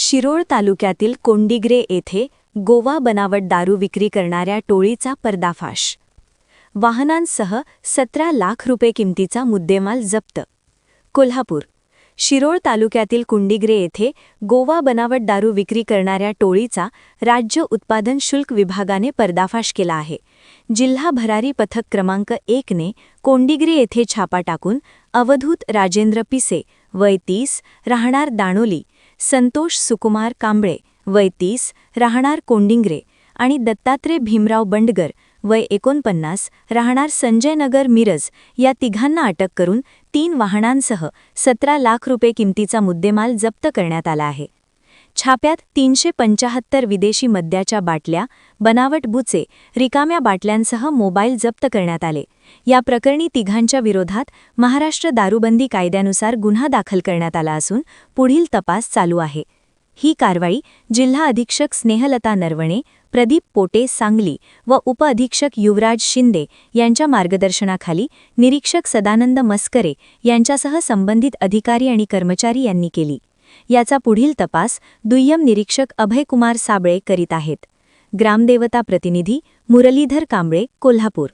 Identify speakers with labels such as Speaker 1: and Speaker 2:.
Speaker 1: शिरोळ तालुक्यातील कोंडिग्रे येथे गोवा बनावट दारू विक्री करणाऱ्या टोळीचा पर्दाफाश. वाहनांसह 17 लाख रुपये किमतीचा मुद्देमाल जप्त. कोल्हापूर. शिरोळ तालुक्यातील कोंडिग्रे येथे गोवा बनावट दारू विक्री करणाऱ्या टोळीचा राज्य उत्पादन शुल्क विभागाने पर्दाफाश केला आहे. जिल्हा भरारी पथक क्रमांक 1 ने कोंडिग्रे येथे छापा टाकून अवधूत राजेंद्र पिसे वय 30 राहणार दाणोली, संतोष सुकुमार कांबळे वय 30 राहणार कोंडिग्रे आणि दत्तात्रय भीमराव बंडगर वय 49 राहणार संजयनगर मिरज या तिघांना अटक करून 3 वाहनांसह 17 लाख रुपये किमतीचा मुद्देमाल जप्त करण्यात आला आहे. छाप्यात 375 विदेशी मद्याच्या बाटल्या, बनावट बुचे, रिकाम्या बाटल्यांसह मोबाईल जप्त करण्यात आले. या प्रकरणी तिघांच्या विरोधात महाराष्ट्र दारूबंदी कायद्यानुसार गुन्हा दाखल करण्यात आला असून पुढील तपास चालू आहे. ही कारवाई जिल्हा अधीक्षक स्नेहलता नरवणे, प्रदीप पोटे सांगली व उपअधीक्षक युवराज शिंदे यांच्या मार्गदर्शनाखाली निरीक्षक सदानंद मस्करे यांच्यासह संबंधित अधिकारी आणि कर्मचारी यांनी केली. याचा पुढील तपास दुय्यम निरीक्षक अभयकुमार साबळे करीत आहेत. ग्रामदेवता प्रतिनिधी मुरलीधर कांबळे, कोल्हापूर.